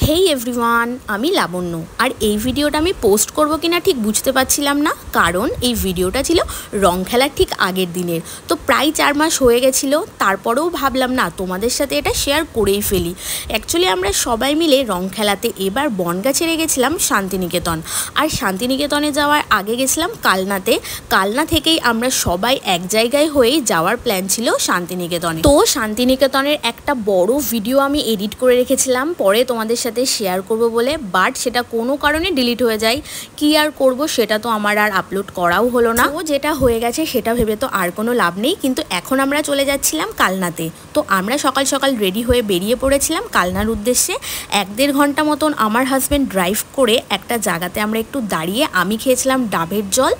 হেই everyone, আমি লাবণ্য। আর এই ভিডিওটা আমি পোস্ট করব কিনা ঠিক বুঝতে পারছিলাম না, কারণ এই ভিডিওটা ছিল রং খেলার ঠিক আগের দিনের। তো প্রায় 4 মাস হয়ে গেছিলো, তারপরেও ভাবলাম না তোমাদের সাথে এটা শেয়ার করেই ফেলি। অ্যাকচুয়ালি আমরা সবাই মিলে রং খেলাতে এবার বনগাঁ ছেড়ে গেছিলাম শান্তিনিকেতন। আর শান্তিনিকেতনে যাওয়ার আগে গেছিলাম কালনাতে। কালনা থেকেই আমরা সবাই এক জায়গায় হয়েই যাওয়ার প্ল্যান ছিল শান্তিনিকেতনে। তো শান্তিনিকেতনের একটা বড় ভিডিও আমি এডিট করে রেখেছিলাম পরে তোমাদের সাথে শেয়ার করব বলে, বাট সেটা কোনো কারণে ডিলিট হয়ে যায়। কি আর করব, সেটা তো আমার আর আপলোড করাও হলো না। ও যেটা হয়ে গেছে সেটা ভেবে তো আর কোনো লাভ নেই। কিন্তু এখন আমরা চলে যাচ্ছিলাম কালনাতে। তো আমরা সকাল সকাল রেডি হয়ে বেরিয়ে পড়েছিলাম কালনার উদ্দেশ্যে। 1-1.5 ঘন্টা মতন আমার হাজব্যান্ড ড্রাইভ করে একটা জায়গাতে আমরা একটু দাঁড়িয়ে আমি খেয়েছিলাম ডাবের জল,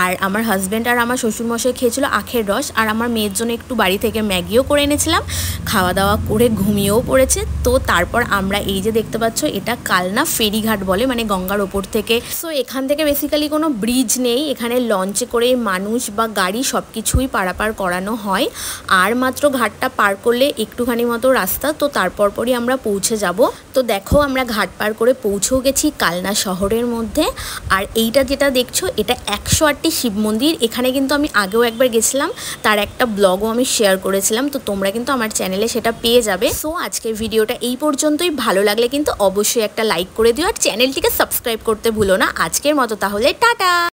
আর আমার হাজব্যান্ড আর আমার শ্বশুরমশাই খেয়েছিল আখের রস, আর আমার মেয়ের জন্য একটু বাড়ি থেকে ম্যাগিও করে এনেছিলাম। খাওয়া দাওয়া করে ঘুমিয়েও পড়েছে। তো তারপর আমরা এই যে দেখতে পাচ্ছ, এটা কালনা ফেরিঘাট বলে, মানে গঙ্গার ওপর থেকে। সো এখান থেকে বেসিক্যালি কোনো ব্রিজ নেই, এখানে লঞ্চে করে মানুষ বা গাড়ি সব কিছুই পারাপার করানো হয়। আর মাত্র ঘাটটা পার করলে একটুখানি মতো রাস্তা, তো তারপর পরই আমরা পৌঁছে যাব। তো দেখো আমরা ঘাট পার করে পৌঁছেও গেছি কালনা শহরের মধ্যে। আর এইটা যেটা দেখছো, এটা 108টি শিব মন্দির। এখানে কিন্তু আমি আগেও একবার গেছিলাম, তার একটা ব্লগও আমি শেয়ার করেছিলাম, তো তোমরা কিন্তু আমার চ্যানেলে সেটা পেয়ে যাবে। সো আজকের ভিডিওটা এই পর্যন্তই। ভালো লাগলে কিন্তু অবশ্যই একটা লাইক করে দিও, আর চ্যানেলটিকে সাবস্ক্রাইব করতে ভুলো না। আজকের মতো তাহলে টাটা।